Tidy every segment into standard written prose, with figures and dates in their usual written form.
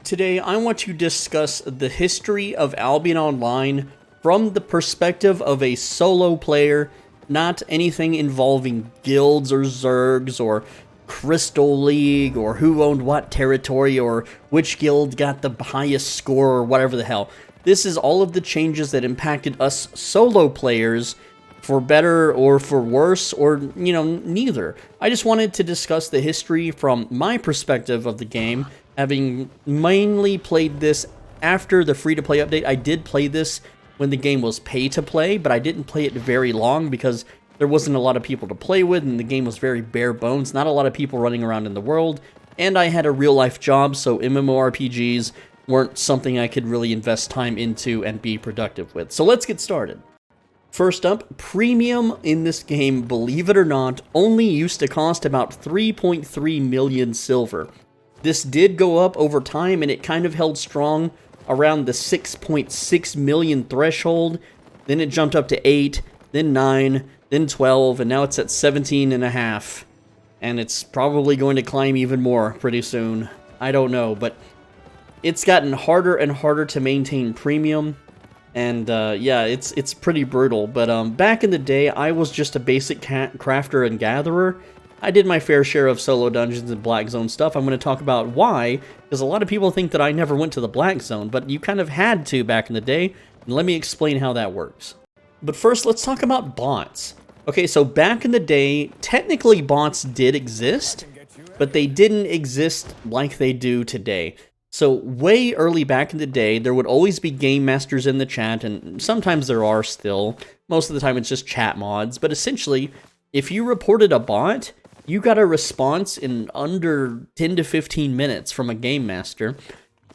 Today, I want to discuss the history of Albion Online from the perspective of a solo player, not anything involving guilds or Zergs or Crystal League or who owned what territory or which guild got the highest score or whatever the hell. This is all of the changes that impacted us solo players for better or for worse, or, neither. I just wanted to discuss the history from my perspective of the game, having mainly played this after the free-to-play update. I did play this when the game was pay-to-play, but I didn't play it very long because there wasn't a lot of people to play with, and the game was very bare bones, not a lot of people running around in the world, and I had a real-life job, so MMORPGs weren't something I could really invest time into and be productive with. So let's get started. First up, premium in this game, believe it or not, only used to cost about 3.3 million silver. This did go up over time, and it kind of held strong around the 6.6 million threshold. Then it jumped up to 8, then 9, then 12, and now it's at 17.5. And it's probably going to climb even more pretty soon. I don't know, but it's gotten harder and harder to maintain premium. And yeah, it's pretty brutal. But back in the day, I was just a basic crafter and gatherer. I did my fair share of solo dungeons and Black Zone stuff. I'm going to talk about why, because a lot of people think that I never went to the Black Zone, but you kind of had to back in the day, and let me explain how that works. But first, let's talk about bots. Okay, so back in the day, technically bots did exist, but they didn't exist like they do today. So way early back in the day, there would always be game masters in the chat, and sometimes there are still. Most of the time it's just chat mods, but essentially, if you reported a bot, you got a response in under 10 to 15 minutes from a game master.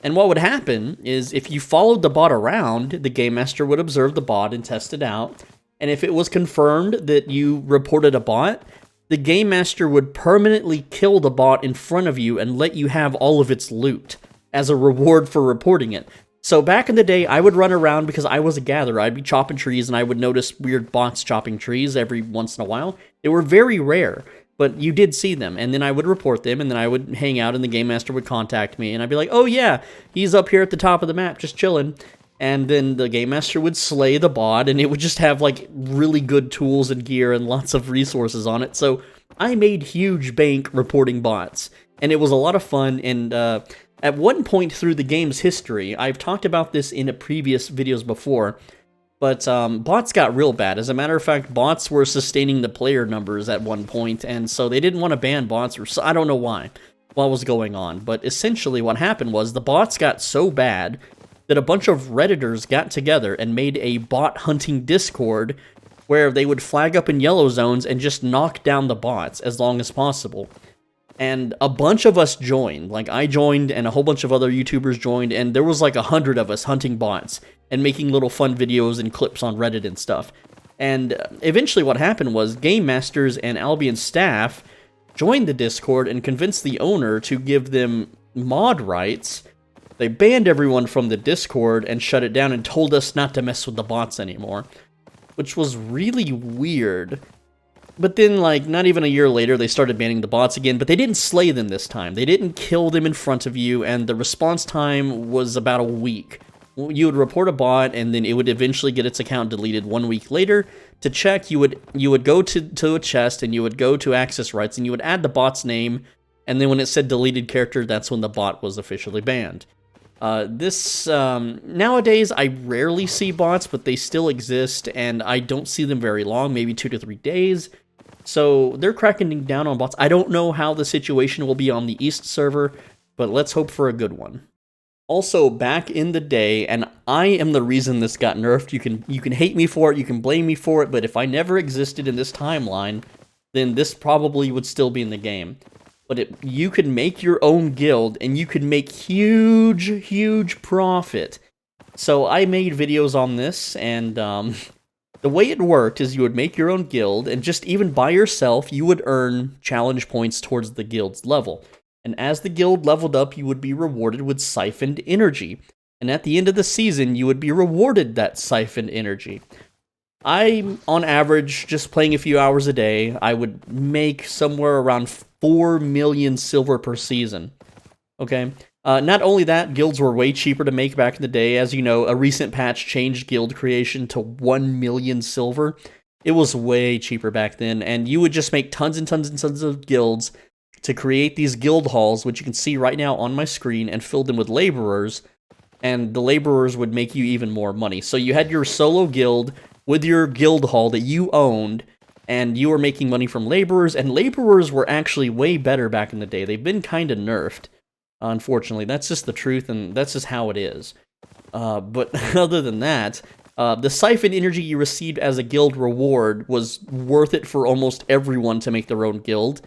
And what would happen is if you followed the bot around, the game master would observe the bot and test it out. And if it was confirmed that you reported a bot, the game master would permanently kill the bot in front of you and let you have all of its loot as a reward for reporting it. So back in the day, I would run around because I was a gatherer. I'd be chopping trees and I would notice weird bots chopping trees every once in a while. They were very rare, but you did see them, and then I would report them, and then I would hang out, and the game master would contact me, and I'd be like, oh yeah, he's up here at the top of the map, just chilling. And then the game master would slay the bot, and it would just have, like, really good tools and gear and lots of resources on it. So I made huge bank reporting bots, and it was a lot of fun, and at one point through the game's history, I've talked about this in previous videos before, but bots got real bad. As a matter of fact, bots were sustaining the player numbers at one point, and so they didn't want to ban bots, or I don't know why, what was going on. But essentially what happened was the bots got so bad that a bunch of Redditors got together and made a bot hunting Discord where they would flag up in yellow zones and just knock down the bots as long as possible. And a bunch of us joined. Like, I joined, and a whole bunch of other YouTubers joined, and there was like 100 of us hunting bots and making little fun videos and clips on Reddit and stuff. And eventually what happened was Game Masters and Albion staff joined the Discord and convinced the owner to give them mod rights. They banned everyone from the Discord and shut it down and told us not to mess with the bots anymore, which was really weird. But then, like, not even a year later, they started banning the bots again, but they didn't slay them this time. They didn't kill them in front of you, and the response time was about a week. You would report a bot, and then it would eventually get its account deleted 1 week later. To check, you would go to a chest, and you would go to access rights, and you would add the bot's name, and then when it said deleted character, that's when the bot was officially banned. Nowadays, I rarely see bots, but they still exist, and I don't see them very long, maybe 2 to 3 days. So they're cracking down on bots. I don't know how the situation will be on the East server, but let's hope for a good one. Also, back in the day, and I am the reason this got nerfed, you can hate me for it, you can blame me for it, but if I never existed in this timeline, then this probably would still be in the game. But you could make your own guild, and you could make huge profit. So I made videos on this, and the way it worked is you would make your own guild, and just even by yourself, you would earn challenge points towards the guild's level. And as the guild leveled up, you would be rewarded with siphoned energy. And at the end of the season, you would be rewarded that siphoned energy. I, on average, just playing a few hours a day, I would make somewhere around 4 million silver per season. Okay? Not only that, guilds were way cheaper to make back in the day. As you know, a recent patch changed guild creation to 1 million silver. It was way cheaper back then, and you would just make tons and tons and tons of guilds to create these guild halls, which you can see right now on my screen, and fill them with laborers, and the laborers would make you even more money. So you had your solo guild with your guild hall that you owned, and you were making money from laborers, and laborers were actually way better back in the day. They've been kind of nerfed, unfortunately. That's just the truth, and that's just how it is. But other than that, the siphon energy you received as a guild reward was worth it for almost everyone to make their own guild.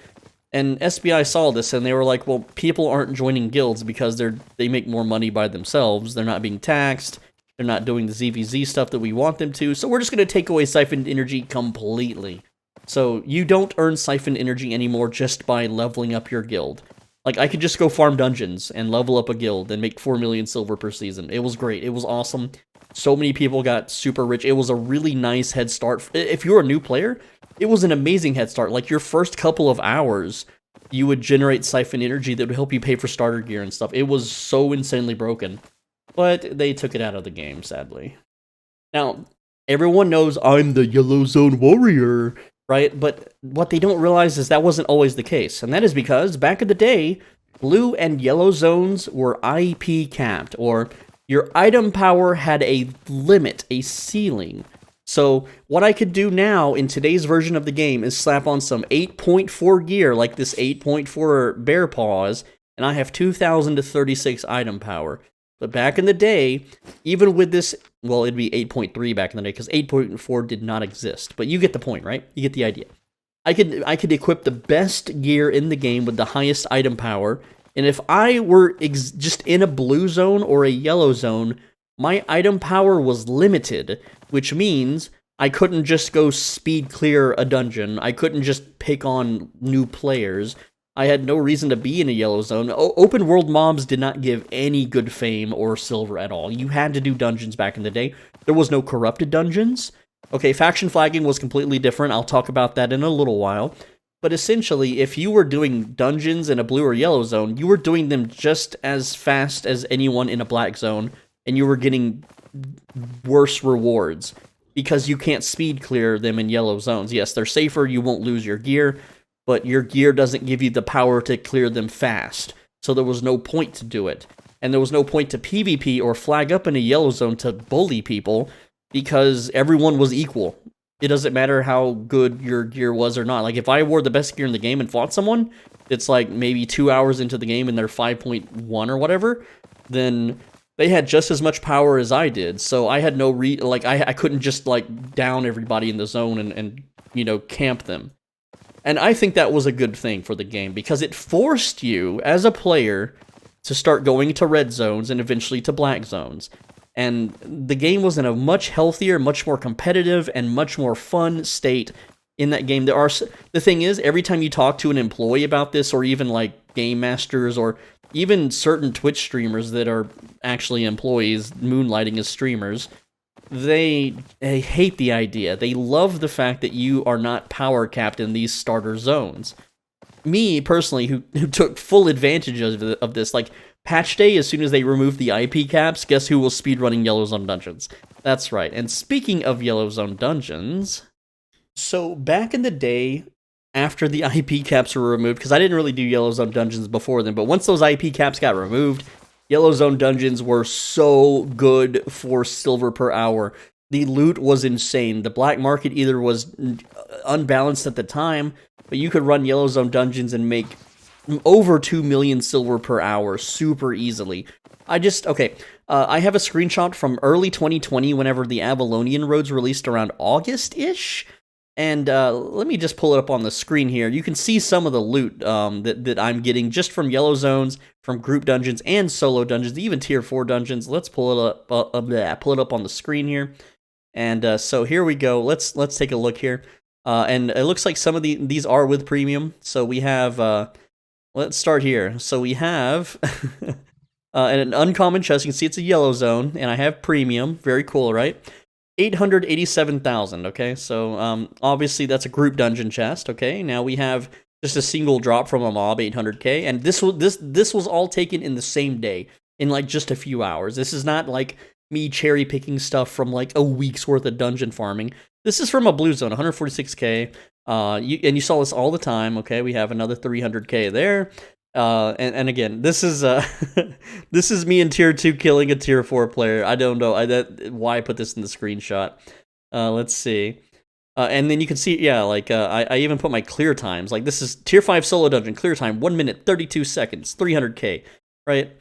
And SBI saw this, and they were like, well, people aren't joining guilds because they make more money by themselves. They're not being taxed. They're not doing the ZVZ stuff that we want them to. So we're just going to take away siphoned energy completely. So you don't earn siphoned energy anymore just by leveling up your guild. Like, I could just go farm dungeons and level up a guild and make 4 million silver per season. It was great. It was awesome. So many people got super rich. It was a really nice head start. If you're a new player, it was an amazing head start. Like, your first couple of hours, you would generate siphon energy that would help you pay for starter gear and stuff. It was so insanely broken. But they took it out of the game, sadly. Now, everyone knows I'm the Yellow Zone Warrior, right? But what they don't realize is that wasn't always the case. And that is because, back in the day, blue and yellow zones were IP capped, or your item power had a limit, a ceiling. So what I could do now in today's version of the game is slap on some 8.4 gear, like this 8.4 bear paws, and I have 2,036 item power. But back in the day, even with this, well, it'd be 8.3 back in the day, because 8.4 did not exist. But you get the point, right? You get the idea. I could equip the best gear in the game with the highest item power, and if I were just in a blue zone or a yellow zone, my item power was limited, which means I couldn't just go speed clear a dungeon. I couldn't just pick on new players. I had no reason to be in a yellow zone. Open world mobs did not give any good fame or silver at all. You had to do dungeons back in the day. There was no corrupted dungeons. Okay, faction flagging was completely different. I'll talk about that in a little while. But essentially, if you were doing dungeons in a blue or yellow zone, you were doing them just as fast as anyone in a black zone, and you were getting worse rewards because you can't speed clear them in yellow zones. Yes, they're safer, you won't lose your gear, but your gear doesn't give you the power to clear them fast, so there was no point to do it. And there was no point to PvP or flag up in a yellow zone to bully people, because everyone was equal. It doesn't matter how good your gear was or not. Like, if I wore the best gear in the game and fought someone, it's like maybe 2 hours into the game and they're 5.1 or whatever, then they had just as much power as I did. So I had no I couldn't just, like, down everybody in the zone and you know, camp them. And I think that was a good thing for the game, because it forced you, as a player, to start going to red zones and eventually to black zones. And the game was in a much healthier, much more competitive, and much more fun state in that game. The thing is, every time you talk to an employee about this, or even like game masters, or even certain Twitch streamers that are actually employees moonlighting as streamers, they hate the idea. They love the fact that you are not power capped in these starter zones. Me, personally, who took full advantage of this, like, patch day, as soon as they removed the IP caps, guess who was speedrunning Yellow Zone dungeons? That's right. And speaking of Yellow Zone dungeons, so back in the day, after the IP caps were removed, because I didn't really do Yellow Zone dungeons before then, but once those IP caps got removed, Yellow Zone dungeons were so good for silver per hour. The loot was insane. The black market either was unbalanced at the time, but you could run Yellow Zone dungeons and make over 2 million silver per hour super easily. I have a screenshot from early 2020 whenever the Avalonian roads released around August-ish. And let me just pull it up on the screen here. You can see some of the loot that I'm getting just from yellow zones, from group dungeons, and solo dungeons, even tier 4 dungeons. Let's pull it up on the screen here. And so here we go. Let's take a look here. And it looks like some of these are with premium. So we have... let's start here. So we have an uncommon chest. You can see it's a yellow zone, and I have premium. Very cool, right? 887,000, okay? So obviously that's a group dungeon chest, okay? Now we have just a single drop from a mob, 800k, and this was all taken in the same day, in like just a few hours. This is not like me cherry picking stuff from like a week's worth of dungeon farming. This is from a blue zone, 146k. You saw this all the time. Okay, we have another 300k there. And again, this is this is me in tier 2 killing a tier 4 player. I don't know why I put this in the screenshot. Let's see. And then you can see, yeah, like, I even put my clear times. Like, this is tier 5 solo dungeon, clear time, 1 minute, 32 seconds, 300k, right?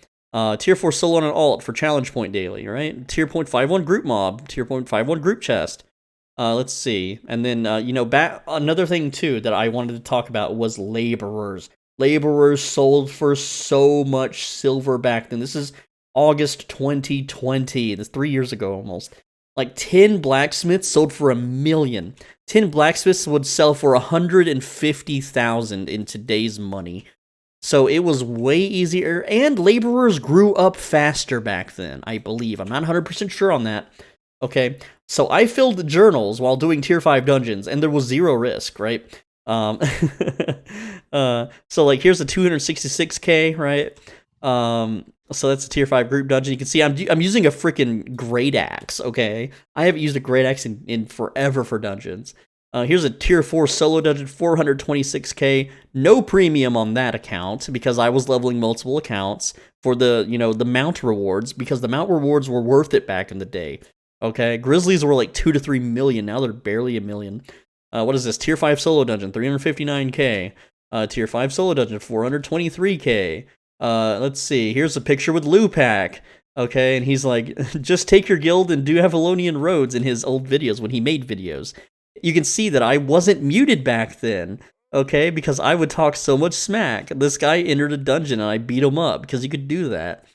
Tier 4 solo on an alt for challenge point daily, right? Tier 0.51 group mob, tier 0.51 group chest. Let's see. And then, you know, another thing, too, that I wanted to talk about was laborers. Laborers sold for so much silver back then. This is August 2020. That's 3 years ago almost. Like 10 blacksmiths sold for $1 million. 10 blacksmiths would sell for 150,000 in today's money. So it was way easier, and laborers grew up faster back then, I believe. I'm not 100% sure on that. Okay, so I filled the journals while doing tier 5 dungeons, and there was zero risk, right? So like here's the 266k, right? So that's a tier 5 group dungeon. You can see I'm using a freaking great axe, okay? I haven't used a great axe in forever for dungeons. Here's a tier 4 solo dungeon, 426k. No premium on that account because I was leveling multiple accounts for the, you know, the mount rewards, because the mount rewards were worth it back in the day. Okay, Grizzlies were like 2 to 3 million. Now they're barely $1 million. What is this? Tier 5 solo dungeon, 359k. Tier 5 solo dungeon, 423k. Let's see. Here's a picture with Lupac. Okay, and he's like, just take your guild and do Avalonian roads in his old videos when he made videos. You can see that I wasn't muted back then, okay, because I would talk so much smack. This guy entered a dungeon and I beat him up because you could do that.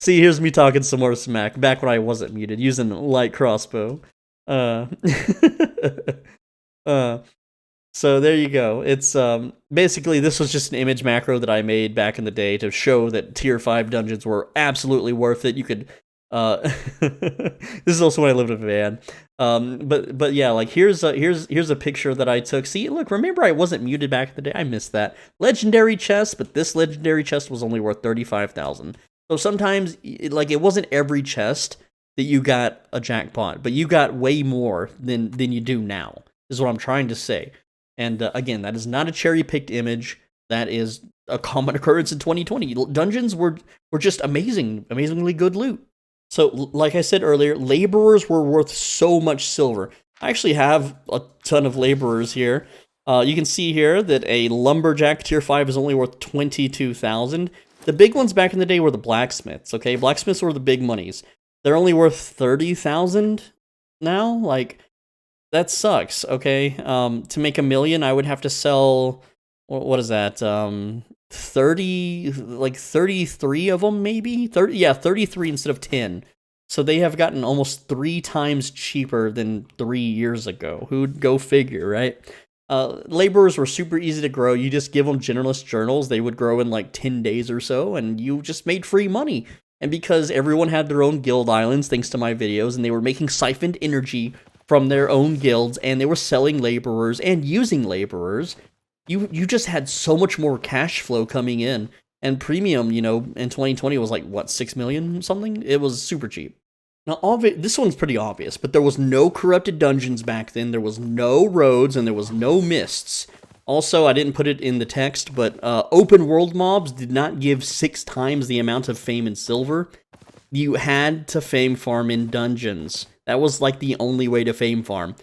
See, here's me talking some more smack back when I wasn't muted, using light crossbow. So there you go. It's basically, this was just an image macro that I made back in the day to show that tier 5 dungeons were absolutely worth it. You could this is also when I lived with a van. But yeah, like here's a picture that I took. See, look, remember I wasn't muted back in the day. I missed that. Legendary chest, but this legendary chest was only worth 35,000. So sometimes, like, it wasn't every chest that you got a jackpot, but you got way more than you do now, is what I'm trying to say. And again, that is not a cherry-picked image. That is a common occurrence in 2020. Dungeons were just amazingly good loot. So, like I said earlier, laborers were worth so much silver. I actually have a ton of laborers here. You can see here that a lumberjack tier 5 is only worth 22,000. The big ones back in the day were the blacksmiths, okay? Blacksmiths were the big monies. They're only worth 30,000 now? Like, that sucks, okay? To make $1 million, I would have to sell, what is that? 33 of them, maybe? 33 instead of 10. So they have gotten almost 3 times cheaper than 3 years ago. Who'd go figure, right? Laborers were super easy to grow. You just give them generalist journals. They would grow in like 10 days or so, and you just made free money. And because everyone had their own guild islands, thanks to my videos, and they were making siphoned energy from their own guilds, and they were selling laborers and using laborers, you just had so much more cash flow coming in. And premium, you know, in 2020 was like, what, 6 million something? It was super cheap. Now, this one's pretty obvious, but there was no corrupted dungeons back then. There was no roads, and there was no mists. Also, I didn't put it in the text, but open world mobs did not give 6 times the amount of fame and silver. You had to fame farm in dungeons. That was like the only way to fame farm.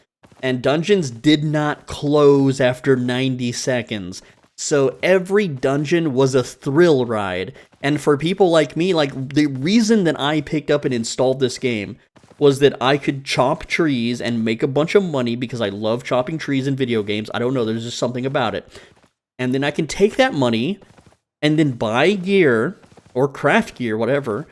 And dungeons did not close after 90 seconds. So every dungeon was a thrill ride. And for people like me, like, the reason that I picked up and installed this game was that I could chop trees and make a bunch of money because I love chopping trees in video games. I don't know, there's just something about it. And then I can take that money and then buy gear or craft gear, whatever,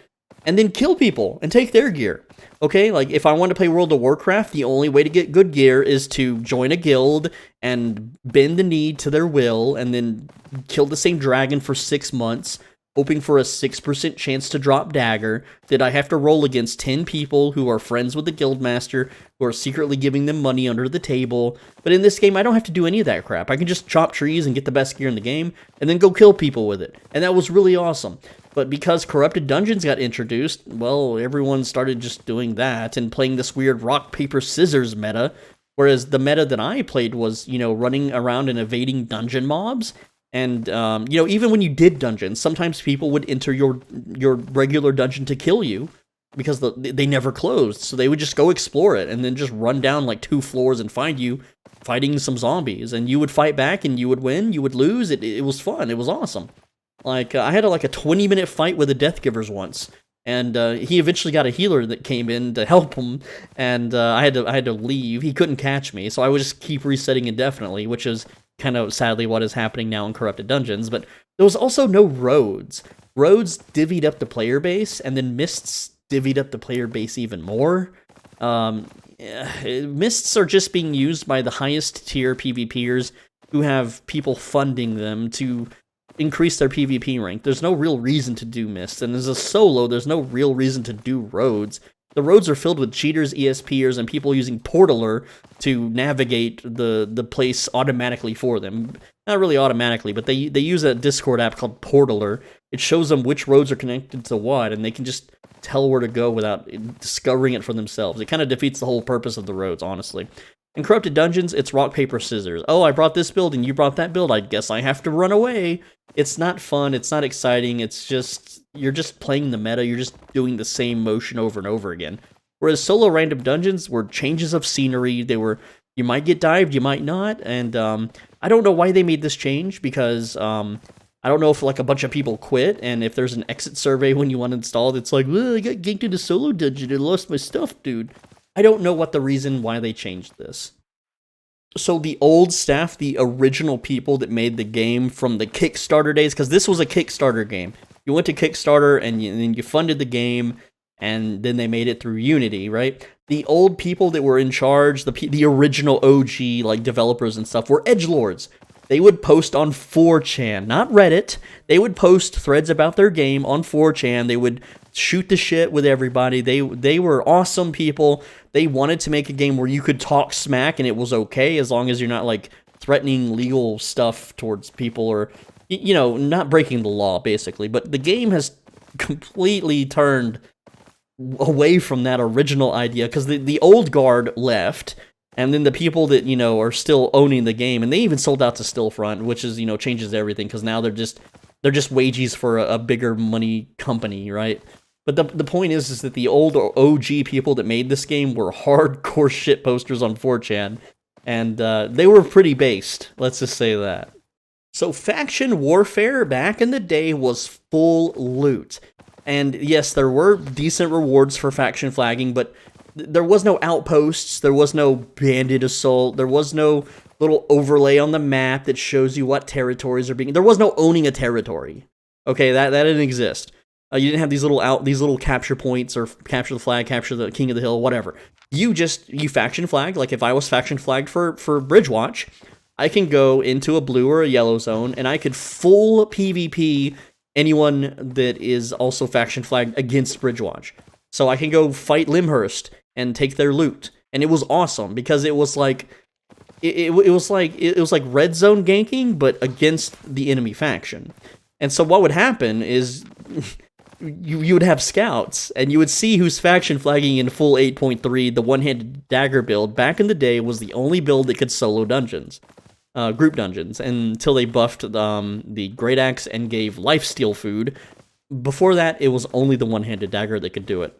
and then kill people and take their gear. Okay, like, if I want to play World of Warcraft, the only way to get good gear is to join a guild and bend the knee to their will and then kill the same dragon for 6 months. hoping for a 6% chance to drop dagger, that I have to roll against 10 people who are friends with the guildmaster, who are secretly giving them money under the table. But in this game, I don't have to do any of that crap. I can just chop trees and get the best gear in the game, and then go kill people with it. And that was really awesome. But because Corrupted Dungeons got introduced, well, everyone started just doing that and playing this weird rock, paper, scissors meta. Whereas the meta that I played was, running around and evading dungeon mobs. And, even when you did dungeons, sometimes people would enter your regular dungeon to kill you because they never closed. So they would just go explore it and then just run down like 2 floors and find you fighting some zombies. And you would fight back and you would win, you would lose. It was fun. It was awesome. Like, I had a 20-minute fight with the Death Givers once. And he eventually got a healer that came in to help him, and I had to leave. He couldn't catch me, so I would just keep resetting indefinitely, which is kind of sadly what is happening now in Corrupted Dungeons. But there was also no roads. Roads divvied up the player base, and then mists divvied up the player base even more. Mists are just being used by the highest tier PvPers who have people funding them to increase their PvP rank. There's no real reason to do Mist, and as a solo, there's no real reason to do roads. The roads are filled with cheaters, ESPers, and people using Portaler to navigate the place automatically for them. Not really automatically, but they use a Discord app called Portaler. It shows them which roads are connected to what, and they can just tell where to go without discovering it for themselves. It kind of defeats the whole purpose of the roads, honestly. In Corrupted Dungeons, it's rock, paper, scissors. Oh, I brought this build and you brought that build. I guess I have to run away. It's not fun. It's not exciting. It's just, you're just playing the meta. You're just doing the same motion over and over again. Whereas solo random dungeons were changes of scenery. They were, you might get dived, you might not. And I don't know why they made this change, because I don't know if like a bunch of people quit, and if there's an exit survey when you uninstall it, it's like, well, I got ganked in a solo dungeon and lost my stuff, dude. I don't know what the reason why they changed this. So the old staff, the original people that made the game from the Kickstarter days, because this was a Kickstarter game. You went to Kickstarter and then you funded the game, and then they made it through Unity, right? The old people that were in charge, the original OG like developers and stuff, were edgelords. They would post on 4chan, not Reddit. They would post threads about their game on 4chan. They would shoot the shit with everybody. They were awesome people. They wanted to make a game where you could talk smack and it was okay, as long as you're not like threatening legal stuff towards people, or not breaking the law, basically. But the game has completely turned away from that original idea, because the old guard left, and then the people that are still owning the game, and they even sold out to Stillfront, which is changes everything, because now they're just wages for a bigger money company, right? But the point is that the old OG people that made this game were hardcore shit posters on 4chan, and they were pretty based, let's just say that. So faction warfare back in the day was full loot. And yes, there were decent rewards for faction flagging, but there was no outposts, there was no bandit assault, there was no little overlay on the map that shows you what territories are being... There was no owning a territory. Okay, that didn't exist. You didn't have these little capture points, or capture the flag, capture the king of the hill, whatever. You faction flagged. Like if I was faction flagged for Bridgewatch, I can go into a blue or a yellow zone, and I could full PvP anyone that is also faction flagged against Bridgewatch. So I can go fight Limhurst and take their loot, and it was awesome, because it was like it was like red zone ganking, but against the enemy faction. And so what would happen is you would have scouts, and you would see who's faction flagging in full 8.3. The one-handed dagger build back in the day was the only build that could solo dungeons, group dungeons, until they buffed the Great Axe and gave lifesteal food. Before that, it was only the one-handed dagger that could do it,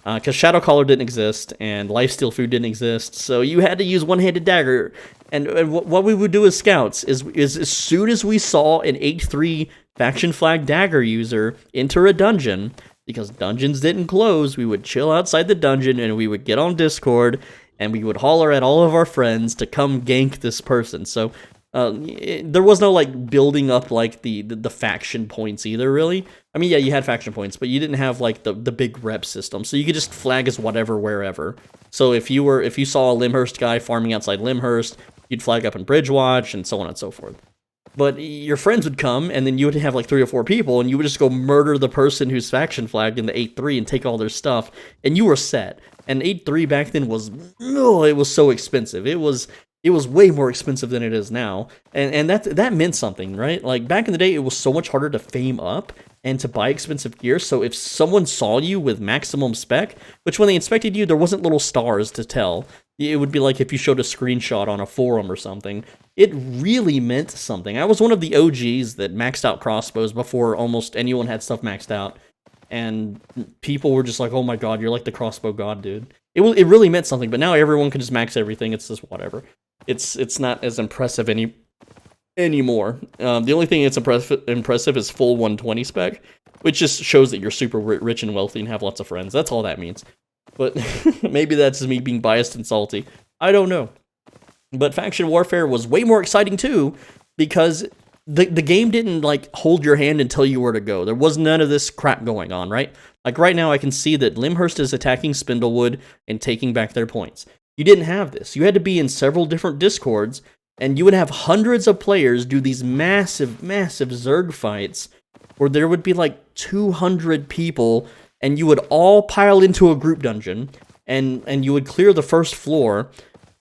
because Shadowcaller didn't exist and lifesteal food didn't exist, so you had to use one-handed dagger. And what we would do as scouts is as soon as we saw an 8.3 faction flag dagger user enter a dungeon, because dungeons didn't close, we would chill outside the dungeon and we would get on Discord and we would holler at all of our friends to come gank this person. So there was no like building up like the faction points either, really. I mean, yeah, you had faction points, but you didn't have like the big rep system, so you could just flag as whatever wherever. So if you saw a Limhurst guy farming outside Limhurst, you'd flag up in Bridgewatch and so on and so forth. But your friends would come, and then you would have like 3 or 4 people, and you would just go murder the person who's faction flagged in the 8-3 and take all their stuff, and you were set. And 8-3 back then was, oh, it was so expensive. It was way more expensive than it is now, and that meant something, right? Like back in the day, it was so much harder to fame up and to buy expensive gear. So if someone saw you with maximum spec, which when they inspected you, there wasn't little stars to tell. It would be like if you showed a screenshot on a forum or something. It really meant something. I was one of the OGs that maxed out crossbows before almost anyone had stuff maxed out. And people were just like, oh my god, you're like the crossbow god, dude. It really meant something, but now everyone can just max everything. It's just whatever. It's not as impressive anymore. The only thing that's impressive is full 120 spec, which just shows that you're super rich and wealthy and have lots of friends. That's all that means. But maybe that's just me being biased and salty. I don't know. But faction warfare was way more exciting too, because the game didn't like hold your hand and tell you where to go. There was none of this crap going on, right? Like right now I can see that Limhurst is attacking Spindlewood and taking back their points. You didn't have this. You had to be in several different discords, and you would have hundreds of players do these massive, massive Zerg fights where there would be like 200 people, and you would all pile into a group dungeon, and you would clear the first floor,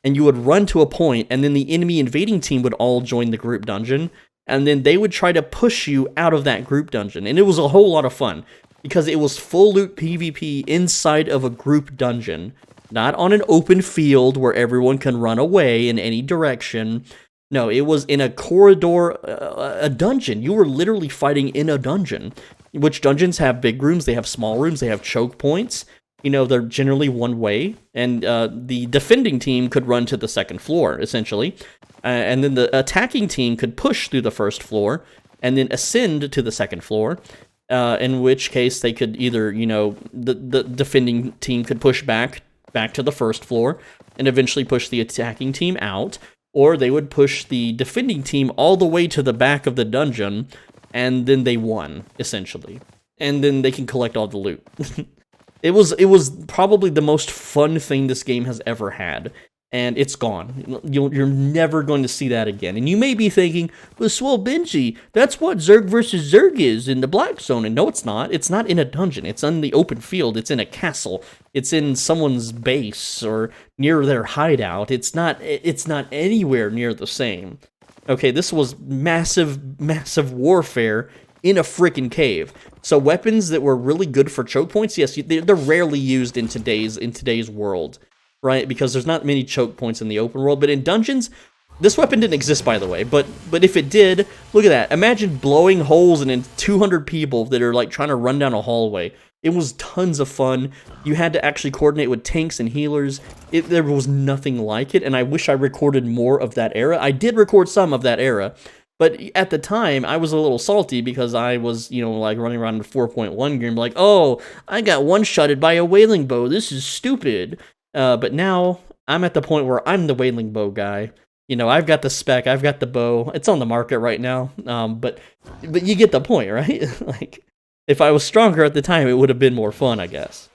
and you would run to a point, and then the enemy invading team would all join the group dungeon, and then they would try to push you out of that group dungeon. And it was a whole lot of fun, because it was full loot PvP inside of a group dungeon, not on an open field where everyone can run away in any direction. No, it was in a corridor, a dungeon. You were literally fighting in a dungeon, which dungeons have big rooms, they have small rooms, they have choke points. You know, they're generally one way, and the defending team could run to the second floor, essentially. And then the attacking team could push through the first floor, and then ascend to the second floor, in which case they could either, you know, the defending team could push back to the first floor, and eventually push the attacking team out, or they would push the defending team all the way to the back of the dungeon, and then they won, essentially. And then they can collect all the loot. It was probably the most fun thing this game has ever had, and it's gone. You're never going to see that again. And you may be thinking, well, Swell Benji, that's what Zerg versus Zerg is in the Black Zone. And no, it's not. It's not in a dungeon. It's on the open field. It's in a castle. It's in someone's base or near their hideout. It's not anywhere near the same. Okay, this was massive, massive warfare in a freaking cave. So weapons that were really good for choke points, yes, they're rarely used in today's world, right? Because there's not many choke points in the open world. But in dungeons, this weapon didn't exist, by the way. But if it did, look at that. Imagine blowing holes in 200 people that are like trying to run down a hallway. It was tons of fun. You had to actually coordinate with tanks and healers. There was nothing like it, and I wish I recorded more of that era. I did record some of that era. But at the time, I was a little salty because I was, you know, like running around in 4.1 game, like, oh, I got one-shotted by a whaling bow. This is stupid. But now I'm at the point where I'm the whaling bow guy. You know, I've got the spec, I've got the bow. It's on the market right now. But you get the point, right? Like, if I was stronger at the time, it would have been more fun, I guess.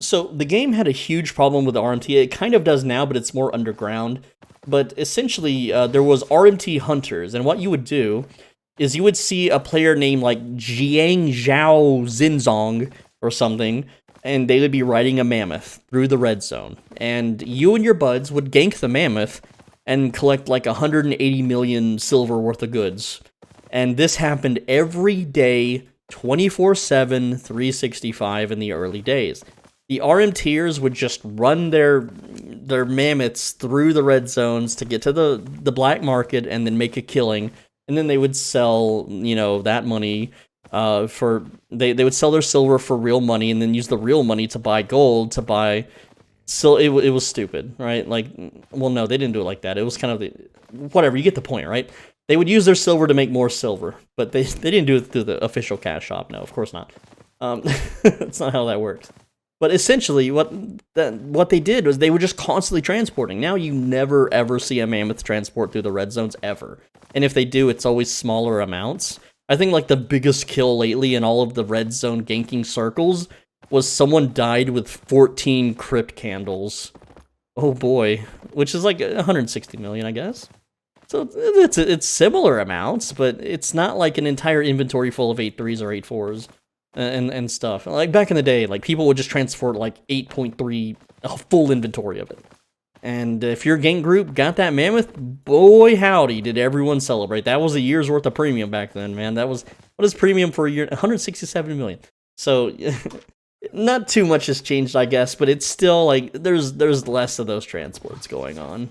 So the game had a huge problem with the RMT. It kind of does now, but it's more underground. But essentially, there was RMT Hunters, and what you would do is you would see a player named like Jiang Zhao Zinzong or something, and they would be riding a mammoth through the red zone. And you and your buds would gank the mammoth and collect like 180 million silver worth of goods. And this happened every day, 24/7, 365 in the early days. The RMTers would just run their mammoths through the red zones to get to the black market and then make a killing, and then they would sell, you know, that money they would sell their silver for real money and then use the real money to buy gold to buy. So it was stupid, right? Like, well, no, they didn't do it like that. It was kind of whatever. You get the point, right? They would use their silver to make more silver, but they didn't do it through the official cash shop. No, of course not. That's not how that works. But essentially, what they did was they were just constantly transporting. Now you never, ever see a mammoth transport through the red zones, ever. And if they do, it's always smaller amounts. I think, like, the biggest kill lately in all of the red zone ganking circles was someone died with 14 crypt candles. Oh boy. Which is like 160 million, I guess. So it's similar amounts, but it's not like an entire inventory full of 8.3s or 8.4s and stuff. Like back in the day, like people would just transport like 8.3, a full inventory of it. And if your gang group got that mammoth, boy howdy, did everyone celebrate. That was a year's worth of premium back then, man. That was, what is premium for a year? 167 million. So not too much has changed, I guess, but it's still like there's less of those transports going on.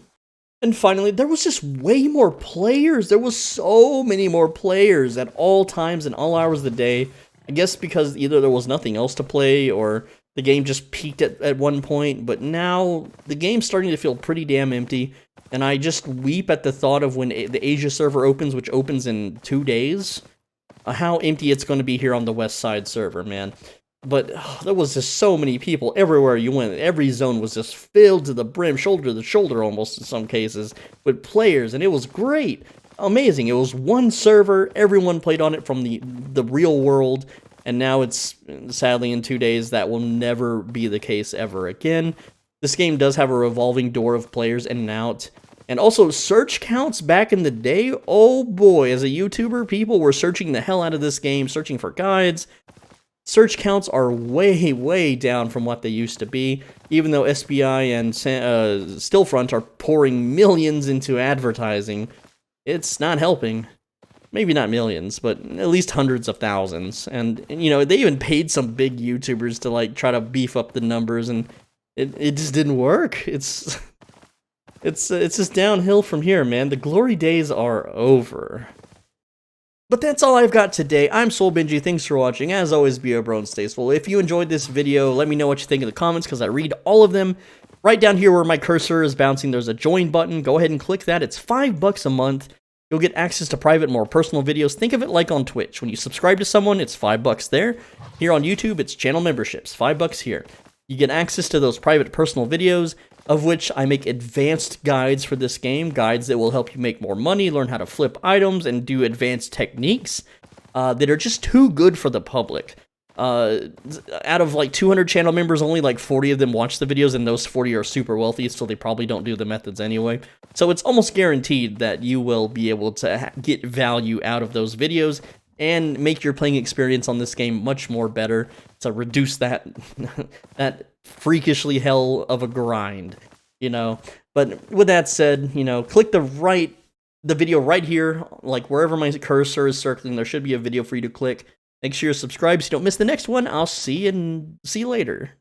And finally, there was just way more players. There was so many more players at all times and all hours of the day. I guess because either there was nothing else to play or the game just peaked at one point. But now the game's starting to feel pretty damn empty. And I just weep at the thought of when the Asia server opens, which opens in 2 days, how empty it's going to be here on the West Side server, man. But there was just so many people everywhere you went. Every zone was just filled to the brim, shoulder to shoulder almost in some cases, with players, and it was great. Amazing. It was one server, everyone played on it from the real world, and now it's, sadly, in 2 days, that will never be the case ever again. This game does have a revolving door of players in and out. And also, search counts back in the day, oh boy, as a YouTuber, people were searching the hell out of this game, searching for guides. Search counts are way, way down from what they used to be, even though SBI and Stillfront are pouring millions into advertising. It's not helping. Maybe not millions, but at least hundreds of thousands. And you know, they even paid some big YouTubers to like try to beef up the numbers, and it just didn't work. It's just downhill from here, man. The glory days are over. But that's all I've got today. I'm Soul Benji. Thanks for watching. As always, be a bro and stay swole. If you enjoyed this video, let me know what you think in the comments, because I read all of them. Right down here where my cursor is bouncing, there's a join button. Go ahead and click that. It's $5 a month. You'll get access to private, more personal videos. Think of it like on Twitch. When you subscribe to someone, it's $5 there. Here on YouTube, it's channel memberships, $5 here. You get access to those private personal videos, of which I make advanced guides for this game, guides that will help you make more money, learn how to flip items, and do advanced techniques that are just too good for the public. Out of like 200 channel members, only like 40 of them watch the videos, and those 40 are super wealthy, so they probably don't do the methods anyway. So it's almost guaranteed that you will be able to get value out of those videos and make your playing experience on this game much more better to reduce that that freakishly hell of a grind, you know. But with that said, you know, click the video right here, like wherever my cursor is circling, there should be a video for you to click. Make sure you're subscribed so you don't miss the next one. I'll see you later.